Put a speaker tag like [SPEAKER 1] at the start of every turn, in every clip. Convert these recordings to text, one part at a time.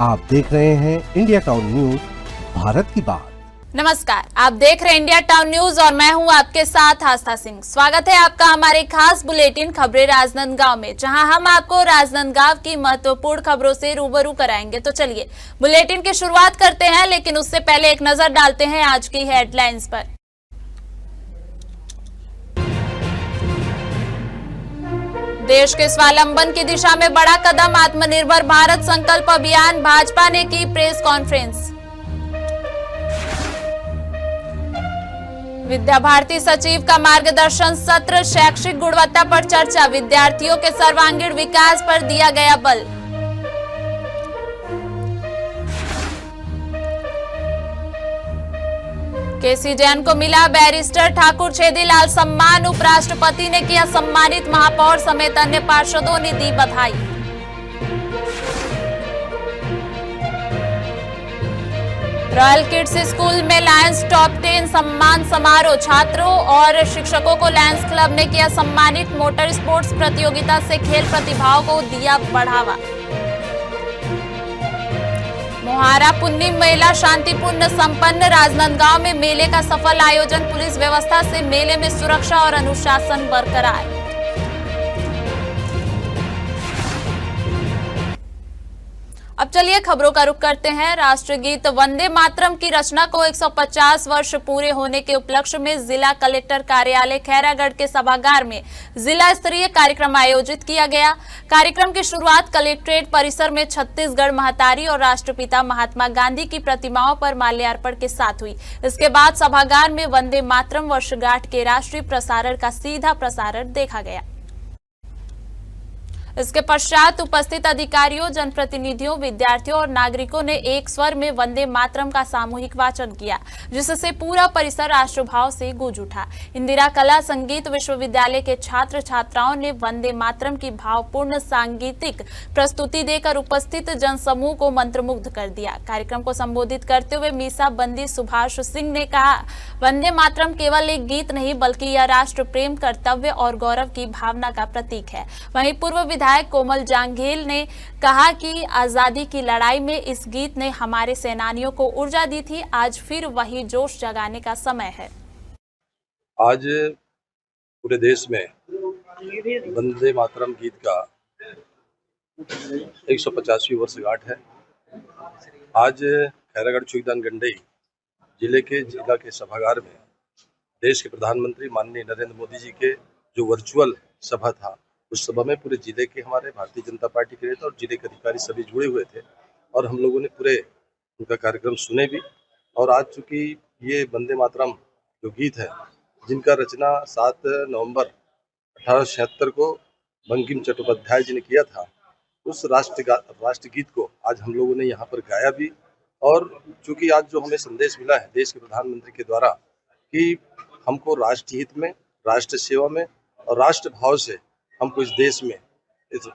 [SPEAKER 1] आप देख रहे हैं इंडिया टाउन न्यूज, भारत की बात।
[SPEAKER 2] नमस्कार, आप देख रहे हैं इंडिया टाउन न्यूज और मैं हूं आपके साथ आस्था सिंह। स्वागत है आपका हमारे खास बुलेटिन खबरें राजनांदगांव में, जहां हम आपको राजनांदगांव की महत्वपूर्ण खबरों से रूबरू कराएंगे। तो चलिए बुलेटिन की शुरुआत करते हैं, लेकिन उससे पहले एक नजर डालते हैं आज की हेडलाइंस पर। देश के स्वावलंबन की दिशा में बड़ा कदम, आत्मनिर्भर भारत संकल्प अभियान, भाजपा ने की प्रेस कॉन्फ्रेंस। विद्या भारती सचिव का मार्गदर्शन सत्र, शैक्षिक गुणवत्ता पर चर्चा, विद्यार्थियों के सर्वांगीण विकास पर दिया गया बल। केसी जैन को मिला बैरिस्टर ठाकुर छेदीलाल सम्मान, उपराष्ट्रपति ने किया सम्मानित, महापौर समेत अन्य पार्षदों ने दी बधाई। रॉयल किड्स स्कूल में लायंस टॉप 10 सम्मान समारोह, छात्रों और शिक्षकों को लायंस क्लब ने किया सम्मानित, मोटर स्पोर्ट्स प्रतियोगिता से खेल प्रतिभाओं को दिया बढ़ावा। मोहारा पुन्नी मेला शांतिपूर्ण संपन्न, राजनांदगांव में मेले का सफल आयोजन, पुलिस व्यवस्था से मेले में सुरक्षा और अनुशासन बरकरार। अब चलिए खबरों का रुख करते हैं। राष्ट्रगीत वंदे मातरम की रचना को 150 वर्ष पूरे होने के उपलक्ष्य में जिला कलेक्टर कार्यालय खैरागढ़ के सभागार में जिला स्तरीय कार्यक्रम आयोजित किया गया। कार्यक्रम की शुरुआत कलेक्ट्रेट परिसर में छत्तीसगढ़ महतारी और राष्ट्रपिता महात्मा गांधी की प्रतिमाओं पर माल्यार्पण के साथ हुई। इसके बाद सभागार में वंदे मातरम वर्षगांठ के राष्ट्रीय प्रसारण का सीधा प्रसारण देखा गया। इसके पश्चात उपस्थित अधिकारियों, जनप्रतिनिधियों, विद्यार्थियों और नागरिकों ने एक स्वर में वंदे मातरम का सामूहिक वाचन किया, जिससे पूरा परिसर राष्ट्रभाव से गूंज उठा। इंदिरा कला संगीत विश्वविद्यालय के छात्र छात्राओं ने वंदे मातरम की भावपूर्ण सांगीतिक प्रस्तुति देकर उपस्थित जनसमूह को मंत्रमुग्ध कर दिया। कार्यक्रम को संबोधित करते हुए मीसा बंदी सुभाष सिंह ने कहा, वंदे मातरम केवल एक गीत नहीं बल्कि यह राष्ट्र प्रेम, कर्तव्य और गौरव की भावना का प्रतीक है। वहीं पूर्व विधायक कोमल जांघेल ने कहा कि आजादी की लड़ाई में इस गीत ने हमारे सेनानियों को ऊर्जा दी थी। आज फिर वही जोश जगाने का समय है।
[SPEAKER 3] आज पूरे देश में वंदे मातरम गीत का 150वीं वर्षगांठ है। आज खैरागढ़ चुईदान गंडई जिले के सभागार में देश के प्रधानमंत्री माननीय नरेंद्र मोदी जी के जो वर्चुअल सभा था, उस सभा में पूरे जिले के हमारे भारतीय जनता पार्टी के नेता और जिले के अधिकारी सभी जुड़े हुए थे और हम लोगों ने पूरे उनका कार्यक्रम सुने भी। और आज चूंकि ये वंदे मातरम जो गीत है, जिनका रचना 7 नवंबर 1876 को बंकिम चट्टोपाध्याय जी ने किया था, उस राष्ट्रगीत को आज हम लोगों ने यहाँ पर गाया भी। और चूंकि आज जो हमें संदेश मिला है देश के प्रधानमंत्री के द्वारा कि हमको राष्ट्र हित में, राष्ट्र सेवा में और राष्ट्र भाव से हमको इस देश में इस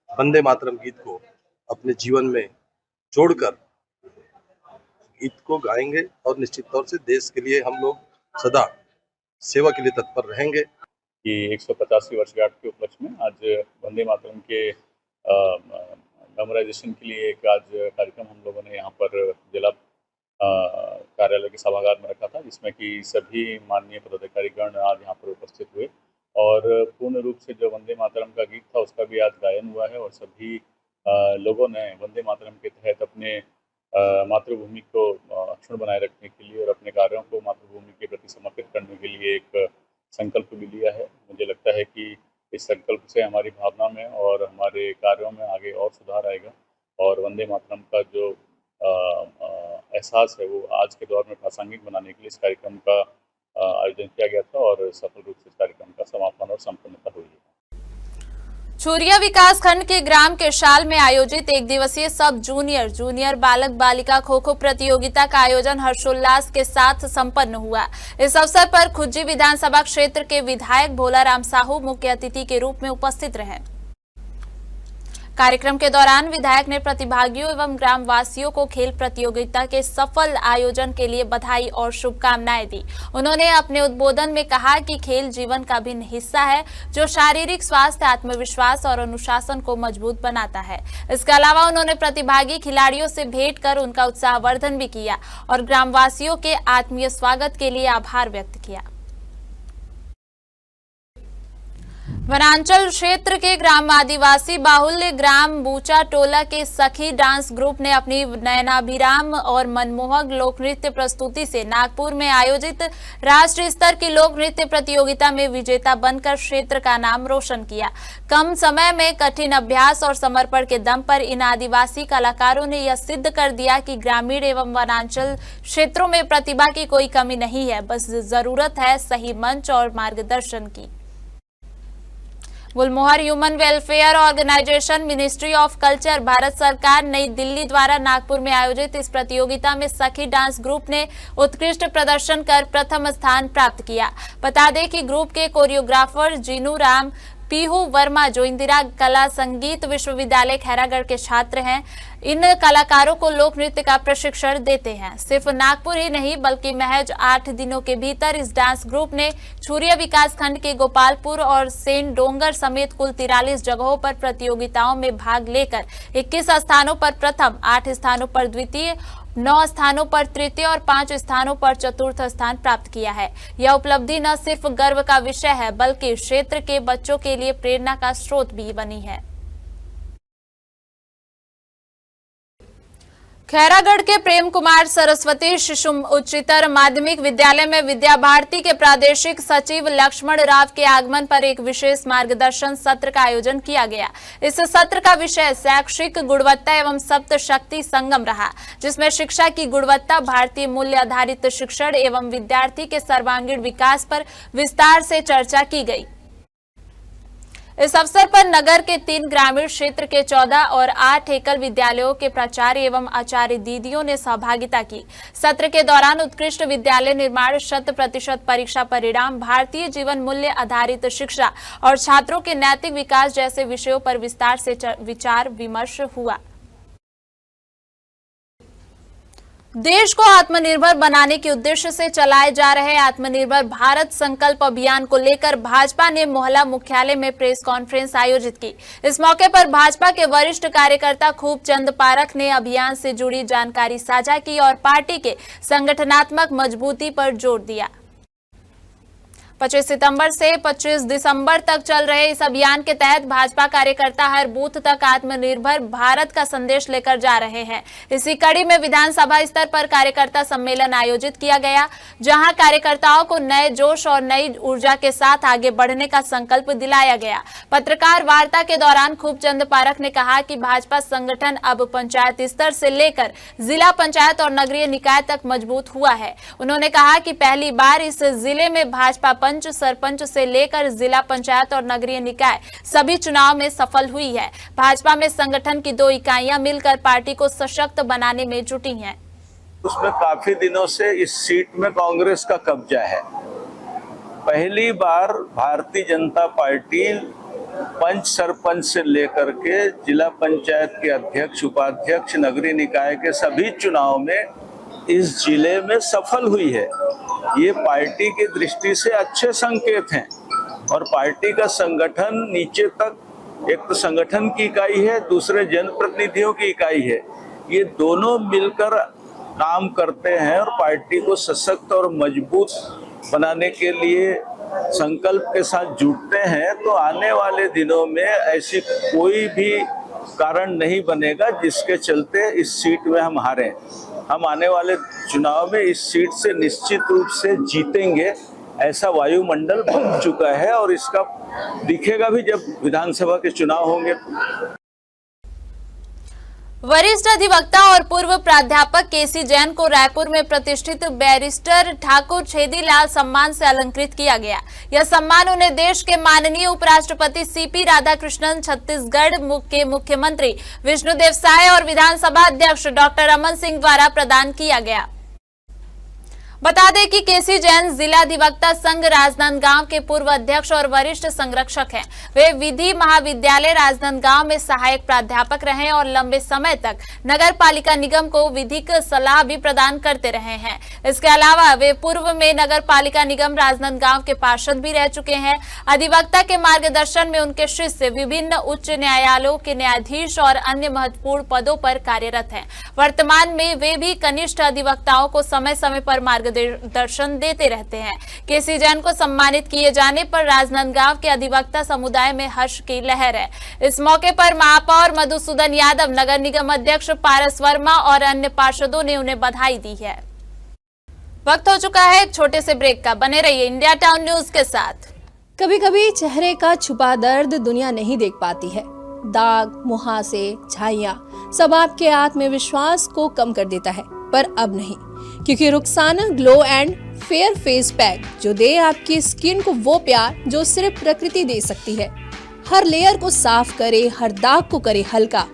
[SPEAKER 3] वंदे मातरम गीत को अपने जीवन में जोड़कर गीत को गाएंगे और निश्चित तौर से देश के लिए हम लोग सदा सेवा के लिए तत्पर रहेंगे।
[SPEAKER 4] कि 150वीं वर्षगांठ के उपलक्ष्य में आज वंदे मातरम के मेमोराइजेशन के लिए एक आज कार्यक्रम हम लोगों ने यहाँ पर जिला कार्यालय के सभागार में रखा था, जिसमें कि सभी माननीय पदाधिकारीगण आज यहाँ पर उपस्थित हुए और पूर्ण रूप से जो वंदे मातरम का गीत था उसका भी आज गायन हुआ है। और सभी लोगों ने वंदे मातरम के तहत अपने मातृभूमि को अक्षुण्ण बनाए रखने के लिए और अपने कार्यों को मातृभूमि के प्रति समर्पित करने के लिए एक संकल्प भी लिया है। मुझे लगता है कि इस संकल्प से हमारी भावना में और हमारे कार्यों में आगे और सुधार आएगा और वंदे मातरम का जो एहसास है वो आज के दौर में प्रासंगिक बनाने के लिए इस कार्यक्रम का आयोजन किया गया था और सफल रूप से इस कार्यक्रम का समापन और संपन्नता हुई है।
[SPEAKER 2] चूरिया विकास खंड के ग्राम केशाल में आयोजित एक दिवसीय सब जूनियर बालक बालिका खो खो प्रतियोगिता का आयोजन हर्षोल्लास के साथ संपन्न हुआ। इस अवसर पर खुज्जी विधानसभा क्षेत्र के विधायक भोलाराम साहू मुख्य अतिथि के रूप में उपस्थित रहे। कार्यक्रम के दौरान विधायक ने प्रतिभागियों एवं ग्रामवासियों को खेल प्रतियोगिता के सफल आयोजन के लिए बधाई और शुभकामनाएं दी। उन्होंने अपने उद्बोधन में कहा कि खेल जीवन का अभिन्न हिस्सा है जो शारीरिक स्वास्थ्य, आत्मविश्वास और अनुशासन को मजबूत बनाता है। इसके अलावा उन्होंने प्रतिभागी खिलाड़ियों से भेंट कर उनका उत्साहवर्धन भी किया और ग्रामवासियों के आत्मीय स्वागत के लिए आभार व्यक्त किया। वनांचल क्षेत्र के ग्राम आदिवासी बाहुल्य ग्राम बूचा टोला के सखी डांस ग्रुप ने अपनी नयनाभिराम और मनमोहक लोक नृत्य प्रस्तुति से नागपुर में आयोजित राष्ट्रीय स्तर की लोक नृत्य प्रतियोगिता में विजेता बनकर क्षेत्र का नाम रोशन किया। कम समय में कठिन अभ्यास और समर्पण के दम पर इन आदिवासी कलाकारों ने यह सिद्ध कर दिया कि ग्रामीण एवं वनांचल क्षेत्रों में प्रतिभा की कोई कमी नहीं है, बस जरूरत है सही मंच और मार्गदर्शन की। Gulmohar human welfare organisation, ministry of culture, Bharat सरकार, नई दिल्ली द्वारा नागपुर में आयोजित इस प्रतियोगिता में सखी डांस ग्रुप ने उत्कृष्ट प्रदर्शन कर प्रथम स्थान प्राप्त किया। बता दें कि ग्रुप के कोरियोग्राफर जीनू राम पीहू वर्मा, जो इंदिरा कला संगीत विश्वविद्यालय खैरागढ़ के छात्र हैं, इन कलाकारों को लोक नृत्य का प्रशिक्षण देते हैं। सिर्फ नागपुर ही नहीं बल्कि महज 8 दिनों के भीतर इस डांस ग्रुप ने छुरिया विकास खंड के गोपालपुर और सेन डोंगर समेत कुल 43 जगहों पर प्रतियोगिताओं में भाग लेकर 21 स्थानों पर प्रथम, 8 स्थानों पर द्वितीय, 9 स्थानों पर तृतीय और 5 स्थानों पर चतुर्थ स्थान प्राप्त किया है। यह उपलब्धि न सिर्फ गर्व का विषय है बल्कि क्षेत्र के बच्चों के लिए प्रेरणा का स्रोत भी बनी है। खैरागढ़ के प्रेम कुमार सरस्वती शिशु उच्चतर माध्यमिक विद्यालय में विद्या भारती के प्रादेशिक सचिव लक्ष्मण राव के आगमन पर एक विशेष मार्गदर्शन सत्र का आयोजन किया गया। इस सत्र का विषय शैक्षिक गुणवत्ता एवं सप्त शक्ति संगम रहा, जिसमें शिक्षा की गुणवत्ता, भारतीय मूल्य आधारित शिक्षण एवं विद्यार्थी के सर्वांगीण विकास पर विस्तार से चर्चा की गई। इस अवसर पर नगर के 3 ग्रामीण क्षेत्र के 14 और 8 एकल विद्यालयों के प्राचार्य एवं आचार्य दीदियों ने सहभागिता की। सत्र के दौरान उत्कृष्ट विद्यालय निर्माण, 100% परीक्षा परिणाम, भारतीय जीवन मूल्य आधारित शिक्षा और छात्रों के नैतिक विकास जैसे विषयों पर विस्तार से विचार विमर्श हुआ। देश को आत्मनिर्भर बनाने के उद्देश्य से चलाए जा रहे आत्मनिर्भर भारत संकल्प अभियान को लेकर भाजपा ने मोहल्ला मुख्यालय में प्रेस कॉन्फ्रेंस आयोजित की। इस मौके पर भाजपा के वरिष्ठ कार्यकर्ता खूब चंद पारख ने अभियान से जुड़ी जानकारी साझा की और पार्टी के संगठनात्मक मजबूती पर जोर दिया। 25 सितंबर से 25 दिसंबर तक चल रहे इस अभियान के तहत भाजपा कार्यकर्ता हर बूथ तक आत्मनिर्भर भारत का संदेश लेकर जा रहे हैं। इसी कड़ी में विधानसभा स्तर पर कार्यकर्ता सम्मेलन आयोजित किया गया, जहां कार्यकर्ताओं को नए जोश और नई ऊर्जा के साथ आगे बढ़ने का संकल्प दिलाया गया। पत्रकार वार्ता के दौरान खूबचंद पारख ने कहा कि भाजपा संगठन अब पंचायत स्तर से लेकर जिला पंचायत और नगरीय निकाय तक मजबूत हुआ है। उन्होंने कहा कि पहली बार इस जिले में भाजपा पंच, सरपंच से लेकर जिला पंचायत और नगरीय निकाय सभी चुनाव में सफल हुई है। भाजपा में संगठन की 2 इकाइयां मिलकर पार्टी को सशक्त बनाने में जुटी हैं।
[SPEAKER 5] उसमें काफी दिनों से इस सीट में कांग्रेस का कब्जा है। पहली बार भारतीय जनता पार्टी पंच, सरपंच से लेकर के जिला पंचायत के अध्यक्ष, उपाध्यक्ष, नगरीय निकाय के सभी चुनाव में इस जिले में सफल हुई है। ये पार्टी की दृष्टि से अच्छे संकेत हैं और पार्टी का संगठन नीचे तक, एक तो संगठन की इकाई है, दूसरे जनप्रतिनिधियों की इकाई है, ये दोनों मिलकर काम करते हैं और पार्टी को सशक्त और मजबूत बनाने के लिए संकल्प के साथ जुटते हैं। तो आने वाले दिनों में ऐसी कोई भी कारण नहीं बनेगा जिसके चलते इस सीट में हम हारें। हम आने वाले चुनाव में इस सीट से निश्चित रूप से जीतेंगे, ऐसा वायुमंडल बन चुका है और इसका दिखेगा भी जब विधानसभा के चुनाव होंगे।
[SPEAKER 2] वरिष्ठ अधिवक्ता और पूर्व प्राध्यापक केसी जैन को रायपुर में प्रतिष्ठित बैरिस्टर ठाकुर छेदीलाल सम्मान से अलंकृत किया गया। यह सम्मान उन्हें देश के माननीय उपराष्ट्रपति सीपी राधाकृष्णन, छत्तीसगढ़ के मुख्यमंत्री विष्णुदेव साय और विधानसभा अध्यक्ष डॉक्टर रमन सिंह द्वारा प्रदान किया गया। बता दें कि केसी जैन जिला अधिवक्ता संघ राजनांदगांव के पूर्व अध्यक्ष और वरिष्ठ संरक्षक हैं। वे विधि महाविद्यालय राजनांदगांव में सहायक प्राध्यापक रहे और लंबे समय तक नगर पालिका निगम को विधिक सलाह भी प्रदान करते रहे हैं। इसके अलावा वे पूर्व में नगर पालिका निगम राजनांदगांव के पार्षद भी रह चुके हैं। अधिवक्ता के मार्गदर्शन में उनके शिष्य विभिन्न उच्च न्यायालयों के न्यायाधीश और अन्य महत्वपूर्ण पदों पर कार्यरत हैं। वर्तमान में वे भी कनिष्ठ अधिवक्ताओं को समय समय पर मार्गदर्शन देते रहते हैं। केसी जैन को सम्मानित किए जाने पर राजनांदगांव के अधिवक्ता समुदाय में हर्ष की लहर है। इस मौके पर महापौर मधुसूदन यादव, नगर निगम अध्यक्ष पारस वर्मा और अन्य पार्षदों ने उन्हें बधाई दी है। वक्त हो चुका है एक छोटे से ब्रेक का। बने रहिए इंडिया टाउन न्यूज के साथ।
[SPEAKER 6] कभी कभी चेहरे का छुपा दर्द दुनिया नहीं देख पाती है। दाग, मुहासे, झाइयां सब आपके आत्मविश्वास को कम कर देता है, पर अब नहीं, क्योंकि Rukhsana glow and fair face pack जो दे आपकी स्किन को वो प्यार जो सिर्फ प्रकृति दे सकती है। हर लेयर को साफ करे, हर दाग को करे हल्का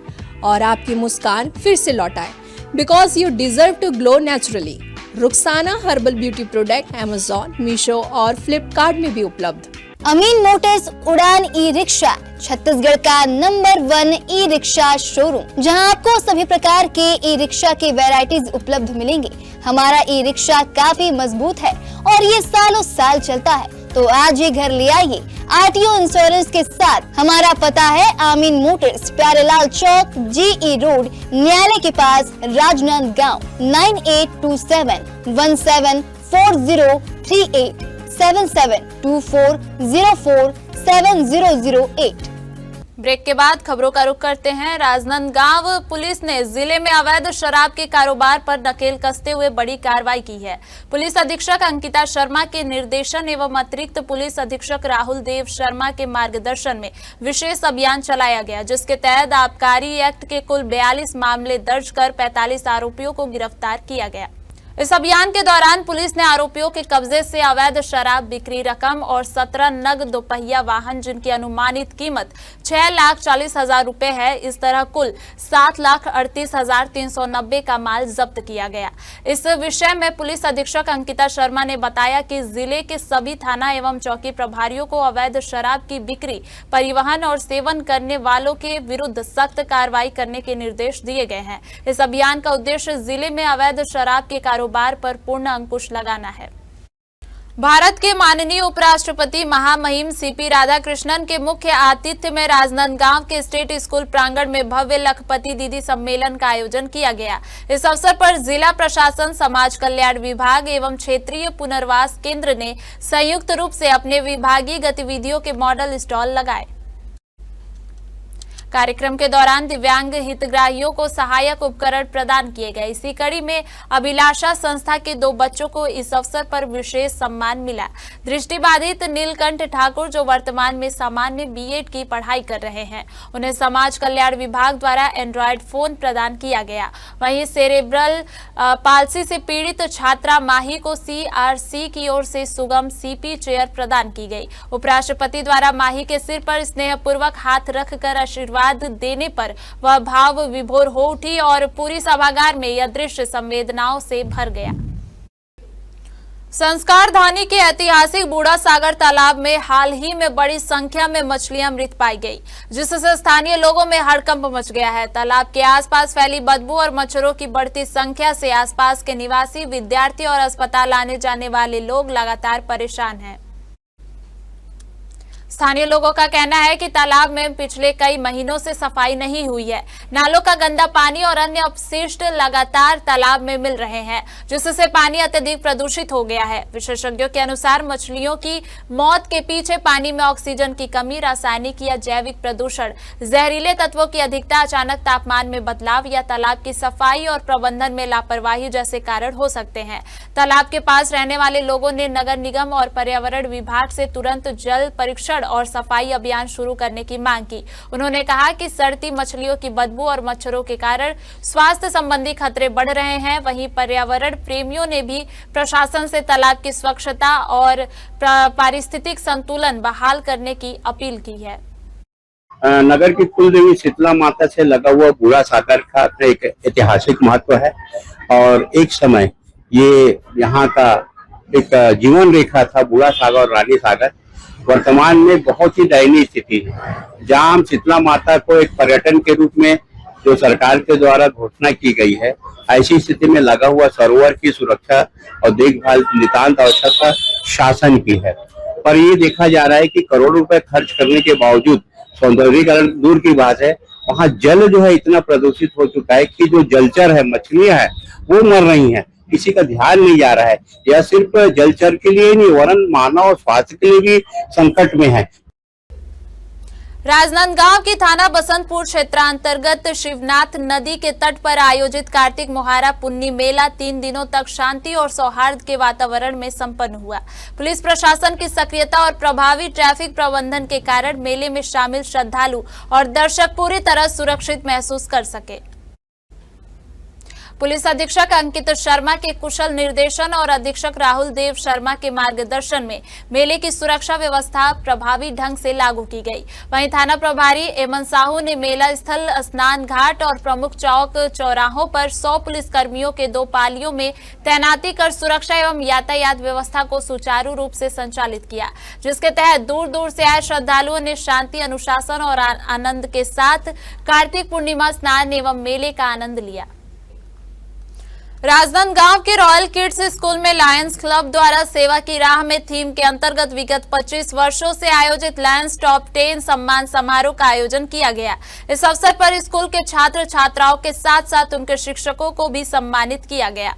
[SPEAKER 6] और आपकी मुस्कान फिर से लौटाए। Because you deserve to glow naturally. Rukhsana herbal beauty product Amazon, Meesho और फ्लिपकार्ट में भी उपलब्ध।
[SPEAKER 7] अमीन मोटर्स उड़ान ई रिक्शा छत्तीसगढ़ का नंबर 1 ई रिक्शा शोरूम, जहां आपको सभी प्रकार के ई रिक्शा के वैरायटीज उपलब्ध मिलेंगे। हमारा ई रिक्शा काफी मजबूत है और ये सालों साल चलता है, तो आज ही घर ले आइए आरटीओ इंश्योरेंस के साथ। हमारा पता है अमीन मोटर्स, प्यारेलाल चौक, जीई रोड, न्यायालय के पास, राजनांदगांव। 9827174038 7724047008।
[SPEAKER 2] ब्रेक के बाद खबरों का रुख करते हैं। राजनांदगांव पुलिस ने जिले में अवैध शराब के कारोबार पर नकेल कसते हुए बड़ी कार्रवाई की है। पुलिस अधीक्षक अंकिता शर्मा के निर्देशन एवं अतिरिक्त पुलिस अधीक्षक राहुल देव शर्मा के मार्गदर्शन में विशेष अभियान चलाया गया, जिसके तहत आबकारी एक्ट के कुल 42 मामले दर्ज कर 45 आरोपियों को गिरफ्तार किया गया। इस अभियान के दौरान पुलिस ने आरोपियों के कब्जे से अवैध शराब बिक्री रकम और 17 नग दोपहिया वाहन जिनकी अनुमानित कीमत 6,40,000 रुपए है, इस तरह कुल 7,38,390 का माल जब्त किया गया। इस विषय में पुलिस अधीक्षक अंकिता शर्मा ने बताया कि जिले के सभी थाना एवं चौकी प्रभारियों को अवैध शराब की बिक्री, परिवहन और सेवन करने वालों के विरुद्ध सख्त कार्रवाई करने के निर्देश दिए गए हैं। इस अभियान का उद्देश्य जिले में अवैध शराब के कारोबार पर पूर्ण अंकुश लगाना है। भारत के माननीय उपराष्ट्रपति महामहिम सीपी राधाकृष्णन के मुख्य आतिथ्य में राजनांदगांव के स्टेट स्कूल प्रांगण में भव्य लखपति दीदी सम्मेलन का आयोजन किया गया। इस अवसर पर जिला प्रशासन, समाज कल्याण विभाग एवं क्षेत्रीय पुनर्वास केंद्र ने संयुक्त रूप से अपने विभागीय गतिविधियों के मॉडल स्टॉल लगाए। कार्यक्रम के दौरान दिव्यांग हितग्राहियों को सहायक उपकरण प्रदान किए गए। इसी कड़ी में अभिलाषा संस्था के 2 बच्चों को इस अवसर पर विशेष सम्मान मिला। दृष्टिबाधित नीलकंठ ठाकुर, जो वर्तमान में सामान्य बीएड की पढ़ाई कर रहे हैं, उन्हें समाज कल्याण विभाग द्वारा एंड्रॉयड फोन प्रदान किया गया। वहीं सेरेब्रल पाल्सी से पीड़ित छात्रा माही को सीआरसी की ओर से सुगम सीपी चेयर प्रदान की गई। उपराष्ट्रपति द्वारा माही के सिर पर स्नेहपूर्वक हाथ रखकर आशीर्वाद देने पर वह भाव विभोर हो उठी और पूरी सभागार में यह दृश्य संवेदनाओं से भर गया। संस्कार धानी के ऐतिहासिक बूढ़ा सागर तालाब में हाल ही में बड़ी संख्या में मछलियां मृत पाई गई, जिससे स्थानीय लोगों में हड़कंप मच गया है। तालाब के आसपास फैली बदबू और मच्छरों की बढ़ती संख्या से आसपास के निवासी, विद्यार्थी और अस्पताल आने जाने वाले लोग लगातार परेशान हैं। स्थानीय लोगों का कहना है कि तालाब में पिछले कई महीनों से सफाई नहीं हुई है। नालों का गंदा पानी और अन्य अपशिष्ट लगातार तालाब में मिल रहे हैं, जिससे पानी अत्यधिक प्रदूषित हो गया है। विशेषज्ञों के अनुसार मछलियों की मौत के पीछे पानी में ऑक्सीजन की कमी, रासायनिक या जैविक प्रदूषण, जहरीले तत्वों की अधिकता, अचानक तापमान में बदलाव या तालाब की सफाई और प्रबंधन में लापरवाही जैसे कारण हो सकते हैं। तालाब के पास रहने वाले लोगों ने नगर निगम और पर्यावरण विभाग से तुरंत जल परीक्षण और सफाई अभियान शुरू करने की मांग की। उन्होंने कहा कि सड़ती मछलियों की बदबू और मच्छरों के कारण स्वास्थ्य संबंधी खतरे बढ़ रहे हैं। वहीं पर्यावरण प्रेमियों ने भी प्रशासन से तालाब की स्वच्छता और पारिस्थितिक संतुलन बहाल करने की अपील की है।
[SPEAKER 8] नगर की कुलदेवी शीतला माता से लगा हुआ बूढ़ा सागर का एक ऐतिहासिक महत्व है और एक समय ये यहाँ का एक जीवन रेखा था, बूढ़ा सागर और रानी सागर। वर्तमान में बहुत ही दयनीय स्थिति है, जहाँ हम शीतला माता को एक पर्यटन के रूप में जो सरकार के द्वारा घोषणा की गई है, ऐसी स्थिति में लगा हुआ सरोवर की सुरक्षा और देखभाल नितांत आवश्यकता शासन की है। पर ये देखा जा रहा है कि करोड़ों रुपए खर्च करने के बावजूद सौंदर्यीकरण दूर की बात है, वहाँ जल जो है इतना प्रदूषित हो चुका है कि जो जलचर है, मछलियां हैं, वो मर रही हैं। किसी का ध्यान नहीं जा रहा है। यह सिर्फ जलचर के लिए नहीं, वरन मानव स्वास्थ्य के लिए भी संकट में है।
[SPEAKER 2] राजनांदगांव की थाना बसंतपुर क्षेत्रांतर्गत शिवनाथ नदी के तट पर आयोजित कार्तिक मोहारा पुन्नी मेला 3 दिनों तक शांति और सौहार्द के वातावरण में संपन्न हुआ। पुलिस प्रशासन की सक्रियता और प्रभावी ट्रैफिक प्रबंधन के कारण मेले में शामिल श्रद्धालु और दर्शक पूरी तरह सुरक्षित महसूस कर सके। पुलिस अधीक्षक अंकित शर्मा के कुशल निर्देशन और अधीक्षक राहुल देव शर्मा के मार्गदर्शन में मेले की सुरक्षा व्यवस्था प्रभावी ढंग से लागू की गई। वहीं थाना प्रभारी एमन साहू ने मेला स्थल, स्नान घाट और प्रमुख चौक चौराहों पर 100 पुलिस कर्मियों के 2 पालियों में तैनाती कर सुरक्षा एवं यातायात व्यवस्था को सुचारू रूप से संचालित किया, जिसके तहत दूर दूर से आए श्रद्धालुओं ने शांति, अनुशासन और आनंद के साथ कार्तिक पूर्णिमा स्नान एवं मेले का आनंद लिया। राजनांदगांव के रॉयल किड्स स्कूल में लायंस क्लब द्वारा सेवा की राह में थीम के अंतर्गत विगत 25 वर्षों से आयोजित लायंस टॉप 10 सम्मान समारोह का आयोजन किया गया। इस अवसर पर स्कूल के छात्र छात्राओं के साथ साथ उनके शिक्षकों को भी सम्मानित किया गया।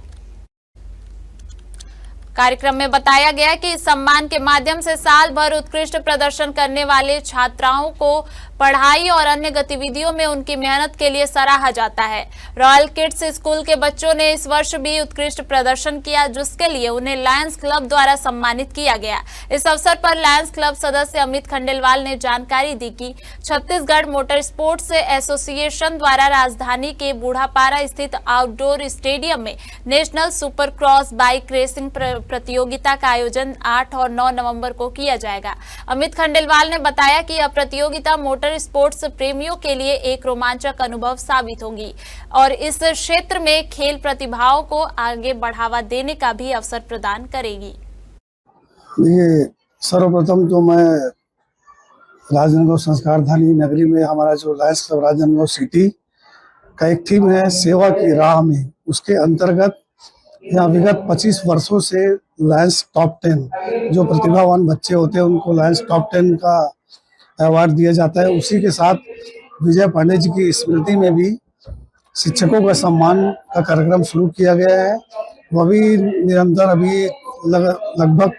[SPEAKER 2] कार्यक्रम में बताया गया कि इस सम्मान के माध्यम से साल भर उत्कृष्ट प्रदर्शन करने वाले छात्राओं को पढ़ाई और अन्य गतिविधियों में उनकी मेहनत के लिए सराहा जाता है। रॉयल किड्स स्कूल के बच्चों ने इस वर्ष भी उत्कृष्ट प्रदर्शन किया, जिसके लिए उन्हें लायंस क्लब द्वारा सम्मानित किया गया। इस अवसर पर लायंस क्लब सदस्य अमित खंडेलवाल ने जानकारी दी कि छत्तीसगढ़ मोटर स्पोर्ट्स एसोसिएशन द्वारा राजधानी के बूढ़ापारा स्थित आउटडोर स्टेडियम में national super cross bike racing प्रतियोगिता का आयोजन 8 और 9 नवंबर को किया जाएगा। अमित खंडेलवाल ने बताया कि यह प्रतियोगिता मोटर स्पोर्ट्स प्रेमियों के लिए एक रोमांचक अनुभव साबित होगी और इस क्षेत्र में खेल प्रतिभाओं को आगे बढ़ावा देने का भी अवसर प्रदान करेगी।
[SPEAKER 9] देखिए, सर्वप्रथम तो मैं राजनांदगांव संस्कारधानी नगरी में हमारा जो लायंस क्लब राजनांदगांव सिटी का एक थीम है सेवा की राह में, उसके अंतर्गत यहाँ विगत 25 वर्षों से लायंस टॉप 10 जो प्रतिभावान बच्चे होते हैं उनको लायंस टॉप 10 का अवार्ड दिया जाता है। उसी के साथ विजय पांडे जी की स्मृति में भी शिक्षकों का सम्मान का कार्यक्रम शुरू किया गया है। वह भी निरंतर अभी लगभग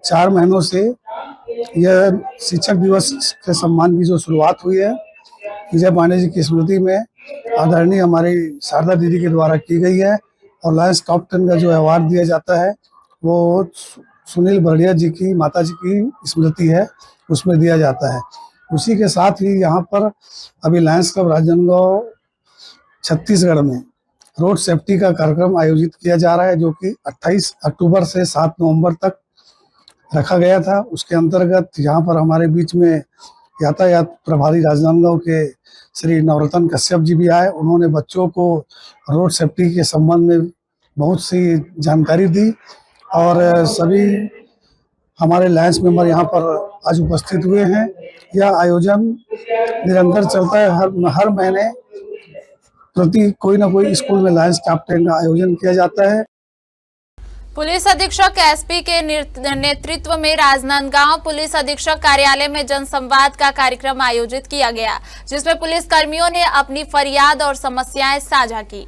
[SPEAKER 9] 4 महीनों से यह शिक्षक दिवस के सम्मान की जो शुरुआत हुई है विजय पांडे जी की स्मृति में आदरणीय हमारी शारदा दीदी के द्वारा की गई है और लायंस टॉप 10 का जो अवार्ड दिया जाता है वो सुनील बरड़िया जी की माता जी की स्मृति है, उसमें दिया जाता है। उसी के साथ ही यहाँ पर अभी लायंस क्लब राजनांदगांव छत्तीसगढ़ में रोड सेफ्टी का कार्यक्रम आयोजित किया जा रहा है, जो कि 28 अक्टूबर से 7 नवंबर तक रखा गया था। उसके अंतर्गत यहाँ पर हमारे बीच में यातायात प्रभारी राजनांदगांव के श्री नवरत्न कश्यप जी भी आए। उन्होंने बच्चों को रोड सेफ्टी के संबंध में बहुत सी जानकारी दी और सभी हमारे लायंस मेंबर यहाँ पर आज उपस्थित हुए हैं। यह आयोजन निरंतर चलता है, हर महीने प्रति कोई ना कोई स्कूल में लायंस टॉप 10 का आयोजन किया जाता है।
[SPEAKER 2] पुलिस अधीक्षक एसपी के नेतृत्व में राजनांदगांव पुलिस अधीक्षक कार्यालय में जनसंवाद का कार्यक्रम आयोजित किया गया, जिसमें पुलिस कर्मियों ने अपनी फरियाद और समस्याएं साझा की।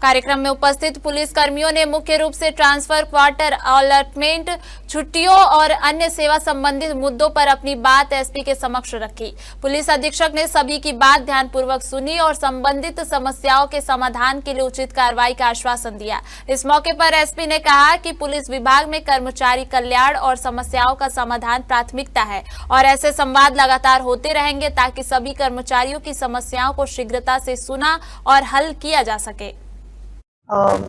[SPEAKER 2] कार्यक्रम में उपस्थित पुलिस कर्मियों ने मुख्य रूप से ट्रांसफर, क्वार्टर, अलॉटमेंट, छुट्टियों और अन्य सेवा संबंधित मुद्दों पर अपनी बात एसपी के समक्ष रखी। पुलिस अधीक्षक ने सभी की बात ध्यानपूर्वक सुनी और संबंधित समस्याओं के समाधान के लिए उचित कार्रवाई का आश्वासन दिया। इस मौके पर एसपी ने कहा कि पुलिस विभाग में कर्मचारी कल्याण और समस्याओं का समाधान प्राथमिकता है और ऐसे संवाद लगातार होते रहेंगे ताकि सभी कर्मचारियों की समस्याओं को शीघ्रता से सुना और हल किया जा सके।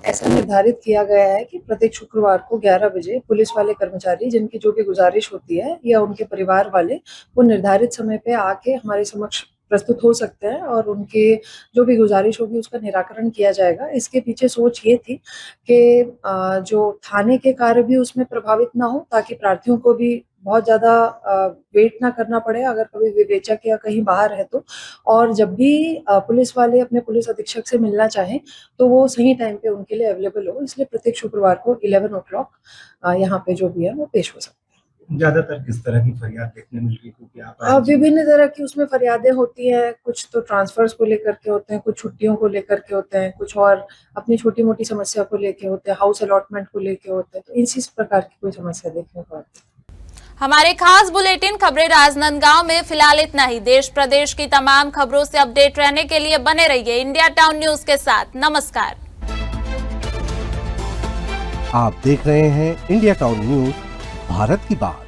[SPEAKER 10] ऐसा निर्धारित किया गया है कि प्रत्येक शुक्रवार को 11 बजे पुलिस वाले कर्मचारी जिनकी जो भी गुजारिश होती है या उनके परिवार वाले वो निर्धारित समय पे आके हमारे समक्ष प्रस्तुत हो सकते हैं और उनके जो भी गुजारिश होगी उसका निराकरण किया जाएगा। इसके पीछे सोच ये थी कि जो थाने के कार्य भी उसमें प्रभावित ना हो, ताकि प्रार्थियों को भी बहुत ज़्यादा वेट ना करना पड़े अगर कभी विवेचक या कहीं बाहर है तो। और जब भी पुलिस वाले अपने पुलिस अधीक्षक से मिलना चाहें तो वो सही टाइम पे उनके लिए अवेलेबल हो, इसलिए प्रत्येक शुक्रवार को 11 o'clock यहाँ पे जो भी है वो पेश हो सकते हैं।
[SPEAKER 1] ज्यादातर किस तरह की फरियाद देखने मिल रही, क्योंकि आप
[SPEAKER 10] विभिन्न तरह की उसमें फरियादें होती हैं, कुछ तो ट्रांसफर्स को लेकर के होते हैं, कुछ छुट्टियों को लेकर के होते हैं, कुछ और अपनी छोटी मोटी समस्या को लेके होते हैं, हाउस अलॉटमेंट को लेके होते हैं, तो इसी प्रकार की कोई समस्या देखने को आती है।
[SPEAKER 2] हमारे खास बुलेटिन खबरें राजनांदगांव में फिलहाल इतना ही। देश प्रदेश की तमाम खबरों से अपडेट रहने के लिए बने रहिए इंडिया टाउन न्यूज के साथ। नमस्कार।
[SPEAKER 1] आप देख रहे हैं इंडिया टाउन न्यूज, भारत की बात।